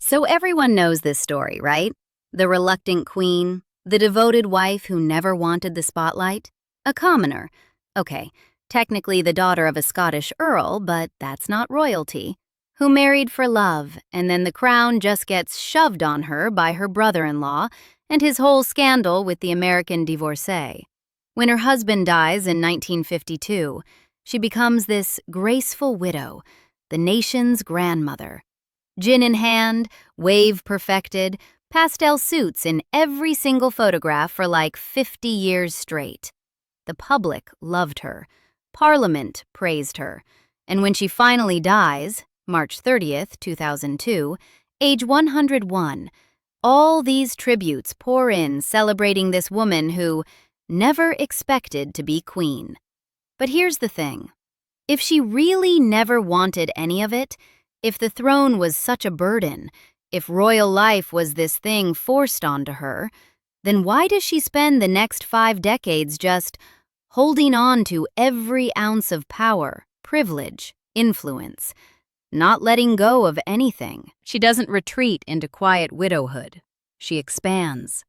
So everyone knows this story, right? The reluctant queen, the devoted wife who never wanted the spotlight, a commoner. Okay, technically the daughter of a Scottish earl, but that's not royalty, who married for love, and then the crown just gets shoved on her by her brother-in-law and his whole scandal with the American divorcee. When her husband dies in 1952, she becomes this graceful widow, the nation's grandmother. Gin in hand, wave perfected, pastel suits in every single photograph for like 50 years straight. The public loved her. Parliament praised her. And when she finally dies, March 30th, 2002, age 101, all these tributes pour in celebrating this woman who never expected to be queen. But here's the thing. If she really never wanted any of it, if the throne was such a burden, if royal life was this thing forced onto her, then why does she spend the next 5 decades just holding on to every ounce of power, privilege, influence, not letting go of anything? She doesn't retreat into quiet widowhood. She expands.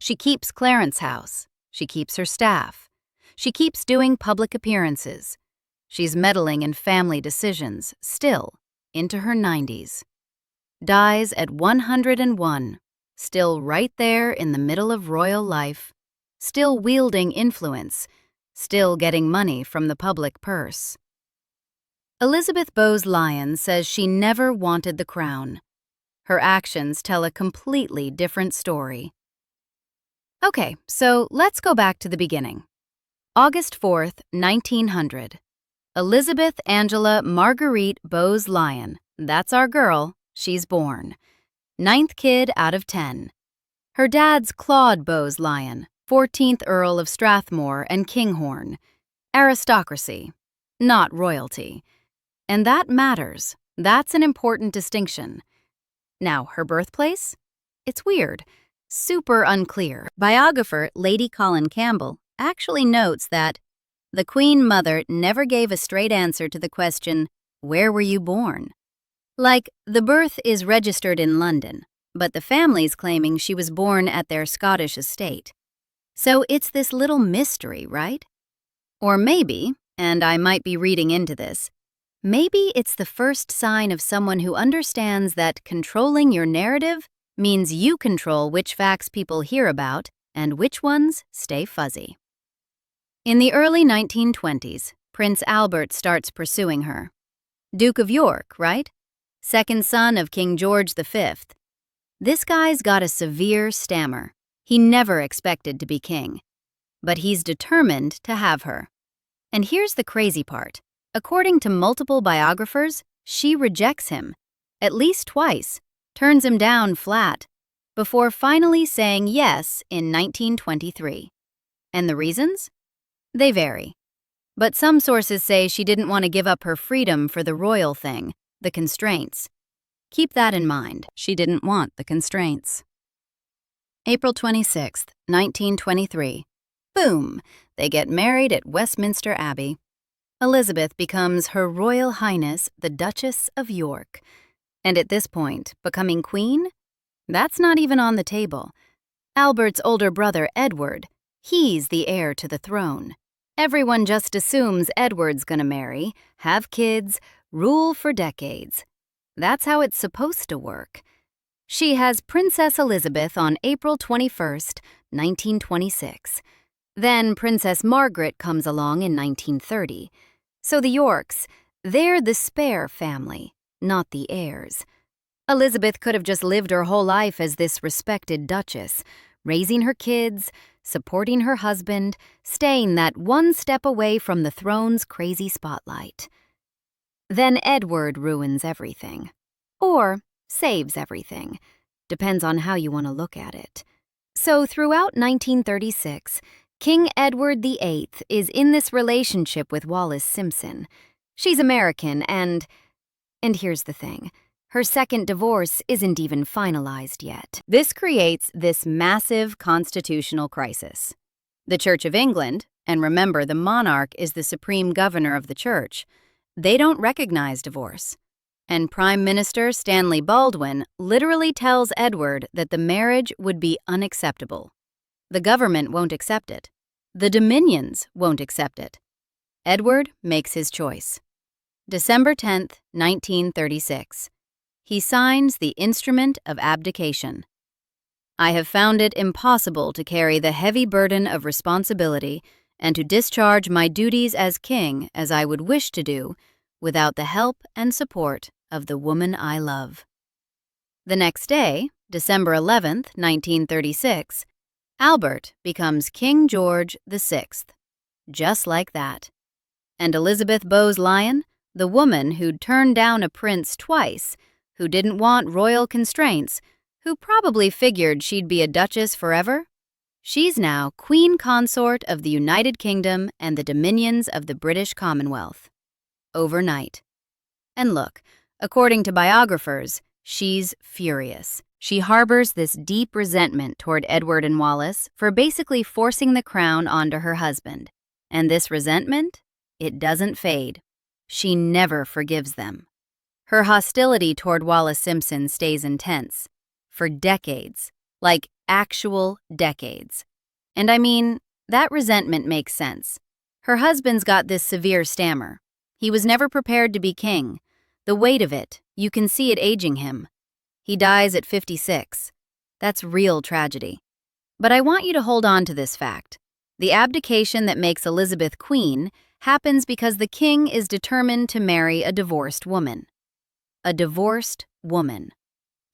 She keeps Clarence House. She keeps her staff. She keeps doing public appearances. She's meddling in family decisions, still, into her 90s. Dies at 101, still right there in the middle of royal life, still wielding influence, still getting money from the public purse. Elizabeth Bowes-Lyon says she never wanted the crown. Her actions tell a completely different story. Okay, so let's go back to the beginning. August 4th, 1900. Elizabeth Angela Marguerite Bowes-Lyon, that's our girl, she's born. 9th kid out of 10. Her dad's Claude Bowes-Lyon, 14th Earl of Strathmore and Kinghorn. Aristocracy, not royalty. And that matters. That's an important distinction. Now, her birthplace? It's weird. Super unclear. Biographer Lady Colin Campbell actually notes that the Queen Mother never gave a straight answer to the question, "Where were you born?" Like, the birth is registered in London, but the family's claiming she was born at their Scottish estate. So it's this little mystery, right? Or maybe, and I might be reading into this, maybe it's the first sign of someone who understands that controlling your narrative means you control which facts people hear about and which ones stay fuzzy. In the early 1920s, Prince Albert starts pursuing her. Duke of York, right? Second son of King George V. This guy's got a severe stammer. He never expected to be king. But he's determined to have her. And here's the crazy part. According to multiple biographers, she rejects him, at least twice, turns him down flat, before finally saying yes in 1923. And the reasons? They vary. But some sources say she didn't want to give up her freedom for the royal thing, the constraints. Keep that in mind. She didn't want the constraints. April 26, 1923. Boom! They get married at Westminster Abbey. Elizabeth becomes Her Royal Highness the Duchess of York. And at this point, becoming queen? That's not even on the table. Albert's older brother, Edward, he's the heir to the throne. Everyone just assumes Edward's gonna marry, have kids, rule for decades. That's how it's supposed to work. She has Princess Elizabeth on April 21st, 1926. Then Princess Margaret comes along in 1930. So the Yorks, they're the spare family, not the heirs. Elizabeth could have just lived her whole life as this respected duchess, raising her kids, supporting her husband, staying that one step away from the throne's crazy spotlight. Then Edward ruins everything. Or saves everything. Depends on how you want to look at it. So throughout 1936, King Edward VIII is in this relationship with Wallis Simpson. She's American and here's the thing. Her second divorce isn't even finalized yet. This creates this massive constitutional crisis. The Church of England, and remember the monarch is the supreme governor of the church, they don't recognize divorce. And Prime Minister Stanley Baldwin literally tells Edward that the marriage would be unacceptable. The government won't accept it. The dominions won't accept it. Edward makes his choice. December 10th, 1936. He signs the instrument of abdication. I have found it impossible to carry the heavy burden of responsibility and to discharge my duties as king as I would wish to do without the help and support of the woman I love. The next day, December 11th, 1936, Albert becomes King George VI. Just like that. And Elizabeth Bowes-Lyon, the woman who'd turned down a prince twice, who didn't want royal constraints, who probably figured she'd be a duchess forever, she's now Queen Consort of the United Kingdom and the dominions of the British Commonwealth. Overnight. And look, according to biographers, she's furious. She harbors this deep resentment toward Edward and Wallis for basically forcing the crown onto her husband. And this resentment, it doesn't fade. She never forgives them. Her hostility toward Wallis Simpson stays intense. For decades. Like actual decades. And I mean, that resentment makes sense. Her husband's got this severe stammer. He was never prepared to be king. The weight of it, you can see it aging him. He dies at 56. That's real tragedy. But I want you to hold on to this fact. The abdication that makes Elizabeth queen happens because the king is determined to marry a divorced woman. A divorced woman.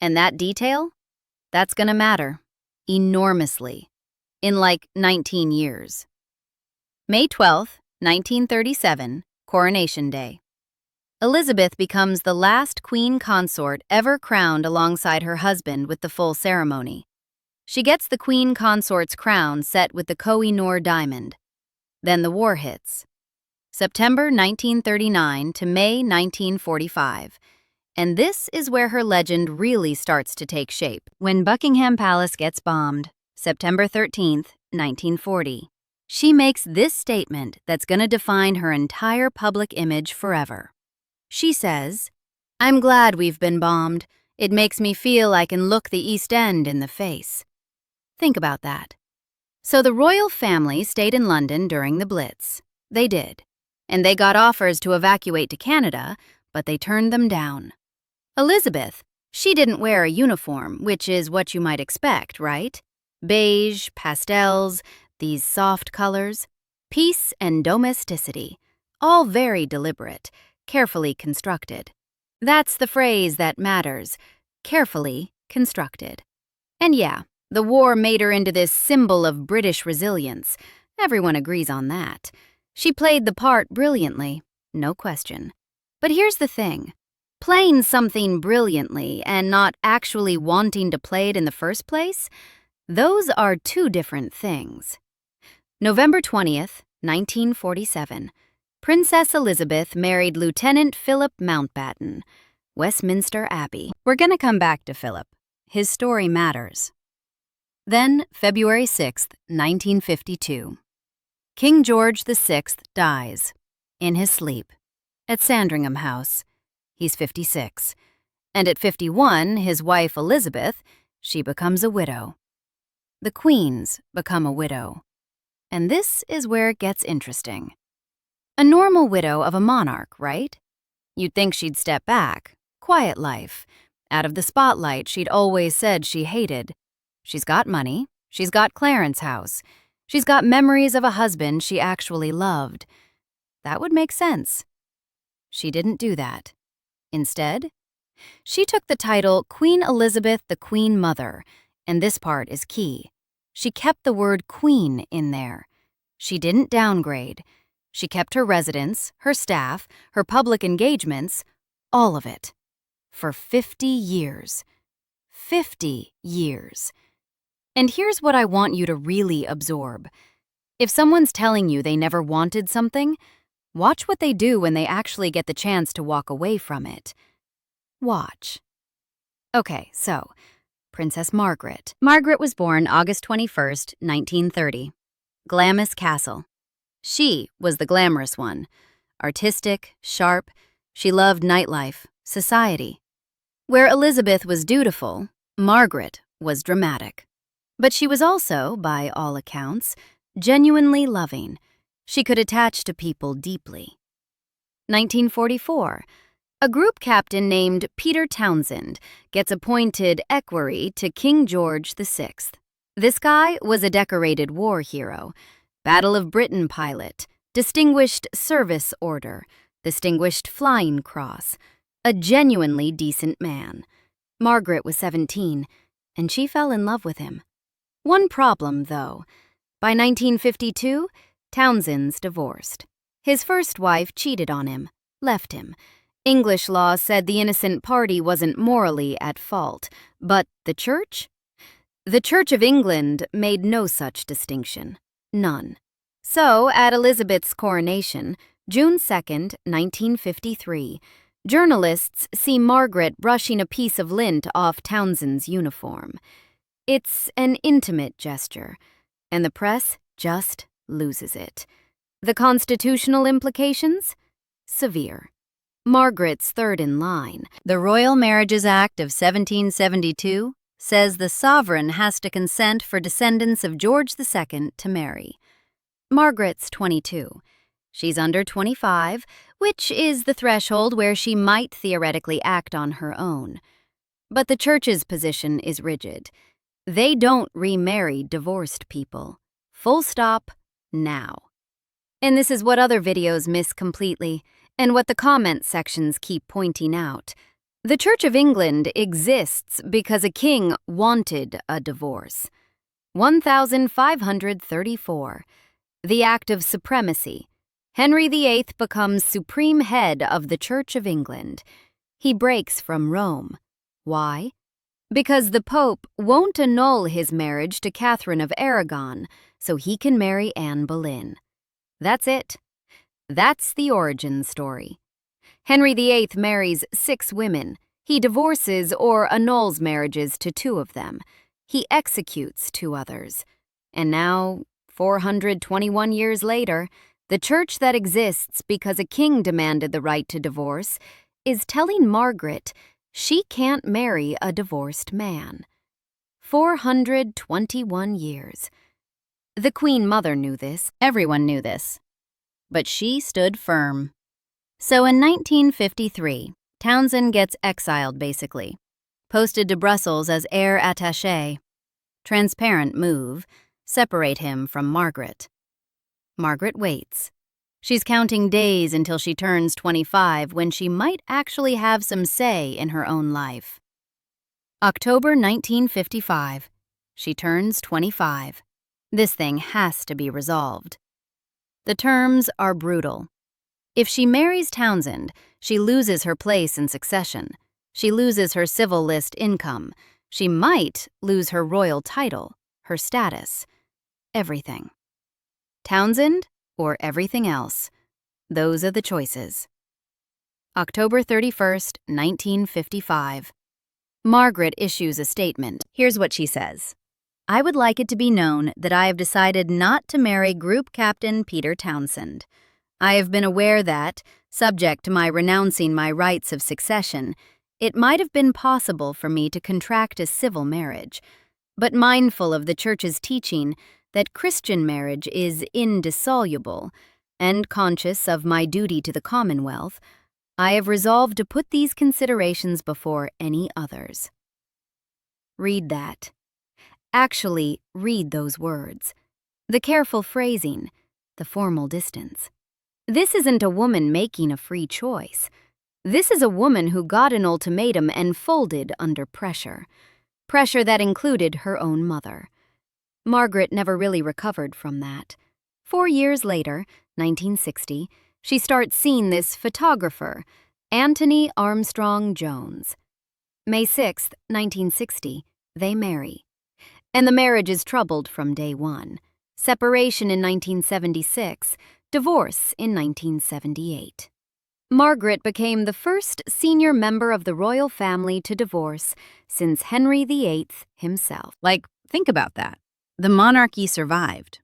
And that detail? That's gonna matter. Enormously. In like 19 years. May 12th, 1937, Coronation Day. Elizabeth becomes the last queen consort ever crowned alongside her husband with the full ceremony. She gets the queen consort's crown set with the Koh-i-Noor diamond. Then the war hits. September 1939 to May 1945. And this is where her legend really starts to take shape, when Buckingham Palace gets bombed, September 13th, 1940. She makes this statement that's going to define her entire public image forever. She says, "I'm glad we've been bombed. It makes me feel I can look the East End in the face." Think about that. So the royal family stayed in London during the Blitz. They did. And they got offers to evacuate to Canada, but they turned them down. Elizabeth, she didn't wear a uniform, which is what you might expect, right? Beige, pastels, these soft colors. Peace and domesticity. All very deliberate, carefully constructed. That's the phrase that matters. Carefully constructed. And yeah, the war made her into this symbol of British resilience. Everyone agrees on that. She played the part brilliantly, no question. But here's the thing. Playing something brilliantly and not actually wanting to play it in the first place, those are two different things. November 20th, 1947. Princess Elizabeth married Lieutenant Philip Mountbatten, Westminster Abbey. We're gonna come back to Philip. His story matters. Then, February 6th, 1952. King George VI dies, in his sleep, at Sandringham House. He's 56. And at 51, his wife Elizabeth, she becomes a widow. The queens become a widow. And this is where it gets interesting. A normal widow of a monarch, right? You'd think she'd step back, quiet life, out of the spotlight she'd always said she hated. She's got money, she's got Clarence House, she's got memories of a husband she actually loved. That would make sense. She didn't do that. Instead, she took the title Queen Elizabeth the Queen Mother, and this part is key. She kept the word queen in there. She didn't downgrade. She kept her residence, her staff, her public engagements, all of it. For 50 years. 50 years. And here's what I want you to really absorb. If someone's telling you they never wanted something, watch what they do when they actually get the chance to walk away from it. Watch. Okay, so, Princess Margaret. Margaret was born August 21st, 1930. Glamis Castle. She was the glamorous one. Artistic, sharp, she loved nightlife, society. Where Elizabeth was dutiful, Margaret was dramatic. But she was also, by all accounts, genuinely loving. She could attach to people deeply. 1944. A group captain named Peter Townsend gets appointed equerry to King George VI. This guy was a decorated war hero, Battle of Britain pilot, Distinguished Service Order, Distinguished Flying Cross, a genuinely decent man. Margaret was 17, and she fell in love with him. One problem, though. By 1952, Townsend's divorced. His first wife cheated on him, left him. English law said the innocent party wasn't morally at fault, but the church? The Church of England made no such distinction. None. So, at Elizabeth's coronation, June 2, 1953, journalists see Margaret brushing a piece of lint off Townsend's uniform. It's an intimate gesture, and the press just loses it. The constitutional implications? Severe. Margaret's third in line. The Royal Marriages Act of 1772 says the sovereign has to consent for descendants of George II to marry. Margaret's 22. She's under 25, which is the threshold where she might theoretically act on her own. But the church's position is rigid. They don't remarry divorced people. Full stop, now. And this is what other videos miss completely, and what the comment sections keep pointing out. The Church of England exists because a king wanted a divorce. 1534. The Act of Supremacy. Henry VIII becomes supreme head of the Church of England. He breaks from Rome. Why? Because the Pope won't annul his marriage to Catherine of Aragon, so he can marry Anne Boleyn. That's it. That's the origin story. Henry VIII marries 6 women. He divorces or annuls marriages to 2 of them. He executes 2 others. And now, 421 years later, the church that exists because a king demanded the right to divorce is telling Margaret she can't marry a divorced man. 421 years. The Queen Mother knew this. Everyone knew this. But she stood firm. So in 1953, Townsend gets exiled, basically. Posted to Brussels as heir attaché. Transparent move. Separate him from Margaret. Margaret waits. She's counting days until she turns 25, when she might actually have some say in her own life. October 1955. She turns 25. This thing has to be resolved. The terms are brutal. If she marries Townsend, she loses her place in succession. She loses her civil list income. She might lose her royal title, her status, everything. Townsend or everything else. Those are the choices. October 31st, 1955. Margaret issues a statement. Here's what she says. I would like it to be known that I have decided not to marry Group Captain Peter Townsend. I have been aware that, subject to my renouncing my rights of succession, it might have been possible for me to contract a civil marriage, but mindful of the Church's teaching that Christian marriage is indissoluble, and conscious of my duty to the Commonwealth, I have resolved to put these considerations before any others. Read that. Actually, read those words. The careful phrasing, the formal distance. This isn't a woman making a free choice. This is a woman who got an ultimatum and folded under pressure. Pressure that included her own mother. Margaret never really recovered from that. 4 years later, 1960, she starts seeing this photographer, Anthony Armstrong Jones. May 6, 1960, they marry. And the marriage is troubled from day one. Separation in 1976, divorce in 1978. Margaret became the first senior member of the royal family to divorce since Henry VIII himself. Think about that. The monarchy survived.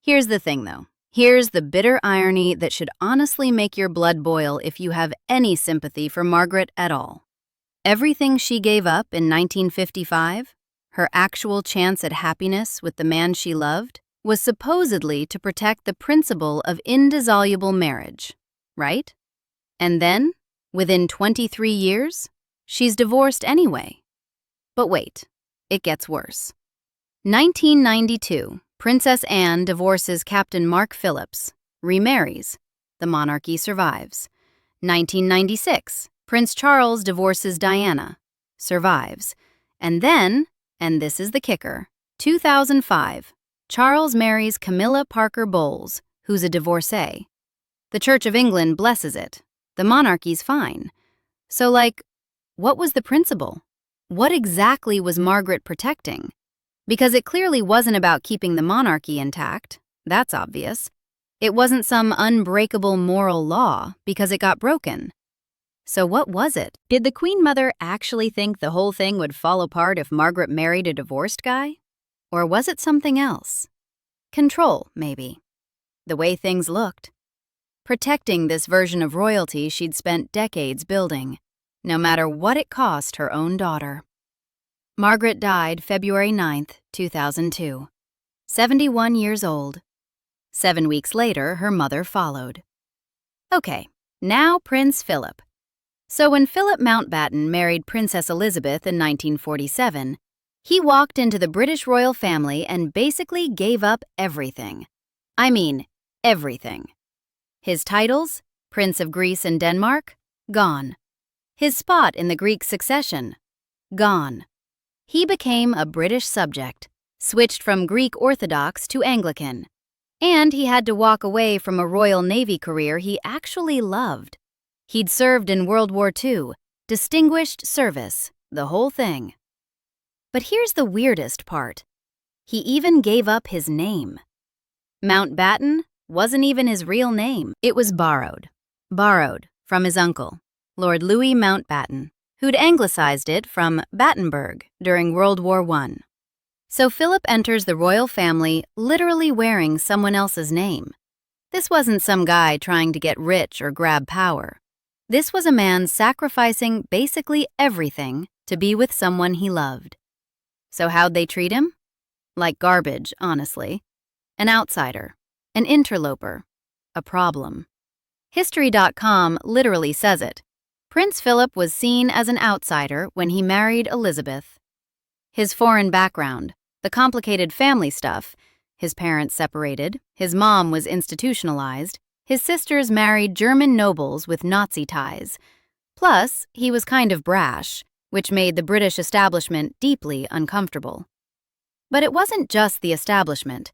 Here's the thing, though. Here's the bitter irony that should honestly make your blood boil if you have any sympathy for Margaret at all. Everything she gave up in 1955, her actual chance at happiness with the man she loved, was supposedly to protect the principle of indissoluble marriage, right? And then, within 23 years, she's divorced anyway. But wait, it gets worse. 1992, Princess Anne divorces Captain Mark Phillips, remarries. The monarchy survives. 1996, Prince Charles divorces Diana, survives. And then, and this is the kicker, 2005, Charles marries Camilla Parker Bowles, who's a divorcee. The Church of England blesses it. The monarchy's fine. So, what was the principle? What exactly was Margaret protecting? Because it clearly wasn't about keeping the monarchy intact. That's obvious. It wasn't some unbreakable moral law because it got broken. So what was it? Did the Queen Mother actually think the whole thing would fall apart if Margaret married a divorced guy? Or was it something else? Control, maybe. The way things looked. Protecting this version of royalty she'd spent decades building, no matter what it cost her own daughter. Margaret died February 9, 2002, 71 years old. 7 weeks later, her mother followed. Okay, now Prince Philip. So when Philip Mountbatten married Princess Elizabeth in 1947, he walked into the British royal family and basically gave up everything. I mean, everything. His titles, Prince of Greece and Denmark, gone. His spot in the Greek succession, gone. He became a British subject, switched from Greek Orthodox to Anglican, and he had to walk away from a Royal Navy career he actually loved. He'd served in World War II, distinguished service, the whole thing. But here's the weirdest part. He even gave up his name. Mountbatten wasn't even his real name. It was borrowed from his uncle, Lord Louis Mountbatten, who'd anglicized it from Battenberg during World War I. So Philip enters the royal family literally wearing someone else's name. This wasn't some guy trying to get rich or grab power. This was a man sacrificing basically everything to be with someone he loved. So how'd they treat him? Like garbage, honestly. An outsider, an interloper, a problem. History.com literally says it. Prince Philip was seen as an outsider when he married Elizabeth. His foreign background, the complicated family stuff, his parents separated, his mom was institutionalized, his sisters married German nobles with Nazi ties. Plus, he was kind of brash, which made the British establishment deeply uncomfortable. But it wasn't just the establishment.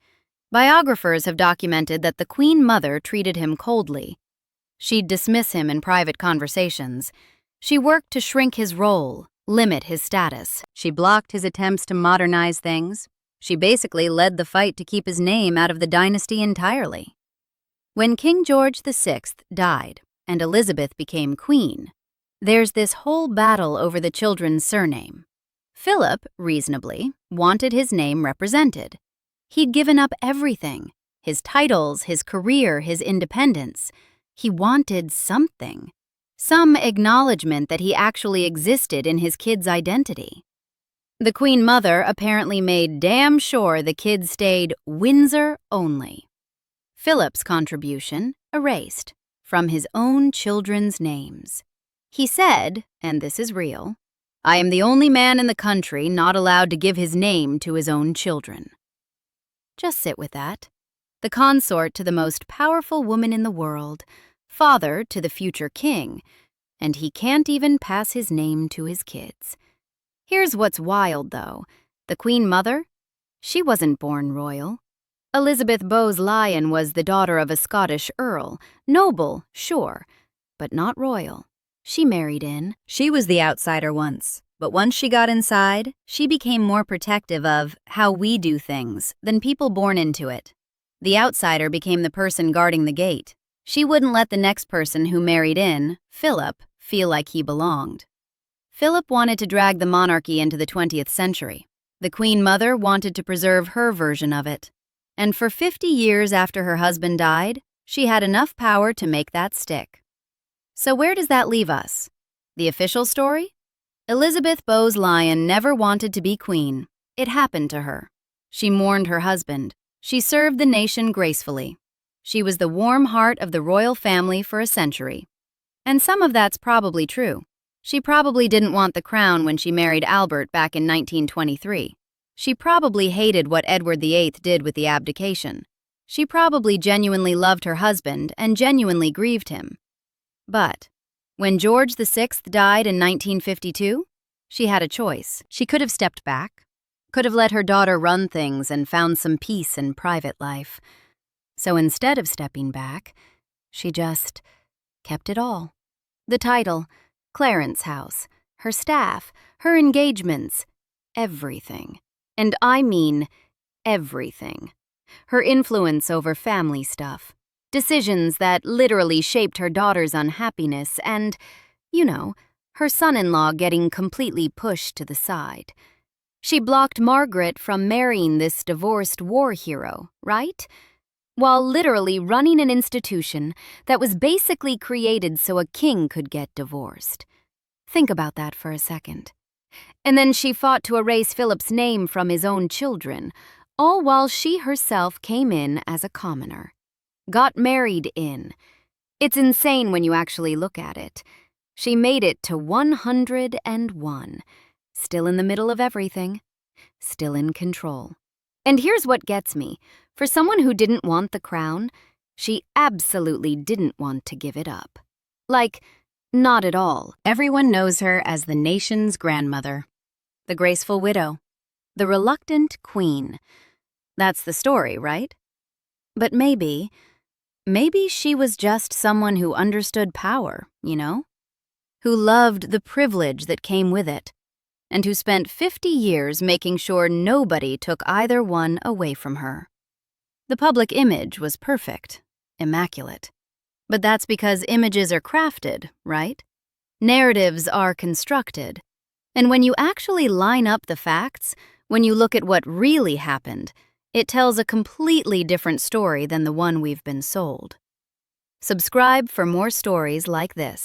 Biographers have documented that the Queen Mother treated him coldly. She'd dismiss him in private conversations. She worked to shrink his role, limit his status. She blocked his attempts to modernize things. She basically led the fight to keep his name out of the dynasty entirely. When King George VI died and Elizabeth became queen, there's this whole battle over the children's surname. Philip, reasonably, wanted his name represented. He'd given up everything, his titles, his career, his independence. He wanted something, some acknowledgement that he actually existed in his kid's identity. The Queen Mother apparently made damn sure the kid stayed Windsor only. Philip's contribution erased from his own children's names. He said, and this is real, "I am the only man in the country not allowed to give his name to his own children." Just sit with that. The consort to the most powerful woman in the world, father to the future king, and he can't even pass his name to his kids. Here's what's wild, though. The Queen Mother? She wasn't born royal. Elizabeth Bowes-Lyon was the daughter of a Scottish earl. Noble, sure, but not royal. She married in. She was the outsider once, but once she got inside, she became more protective of how we do things than people born into it. The outsider became the person guarding the gate. She wouldn't let the next person who married in, Philip, feel like he belonged. Philip wanted to drag the monarchy into the 20th century. The Queen Mother wanted to preserve her version of it. And for 50 years after her husband died, she had enough power to make that stick. So where does that leave us? The official story? Elizabeth Bowes-Lyon never wanted to be queen. It happened to her. She mourned her husband. She served the nation gracefully. She was the warm heart of the royal family for a century. And some of that's probably true. She probably didn't want the crown when she married Albert back in 1923. She probably hated what Edward VIII did with the abdication. She probably genuinely loved her husband and genuinely grieved him. But when George VI died in 1952, she had a choice. She could have stepped back, could have let her daughter run things and found some peace in private life. So instead of stepping back, she just kept it all. The title, Clarence House, her staff, her engagements, everything. And I mean everything. Her influence over family stuff. Decisions that literally shaped her daughter's unhappiness and, her son-in-law getting completely pushed to the side. She blocked Margaret from marrying this divorced war hero, right? While literally running an institution that was basically created so a king could get divorced. Think about that for a second. And then she fought to erase Philip's name from his own children, all while she herself came in as a commoner. Got married in. It's insane when you actually look at it. She made it to 101, still in the middle of everything, still in control. And here's what gets me. For someone who didn't want the crown, she absolutely didn't want to give it up. Like, not at all. Everyone knows her as the nation's grandmother, the graceful widow, the reluctant queen. That's the story, right? But maybe she was just someone who understood power, who loved the privilege that came with it, and who spent 50 years making sure nobody took either one away from her. The public image was perfect, immaculate. But that's because images are crafted, right? Narratives are constructed. And when you actually line up the facts, when you look at what really happened, it tells a completely different story than the one we've been sold. Subscribe for more stories like this.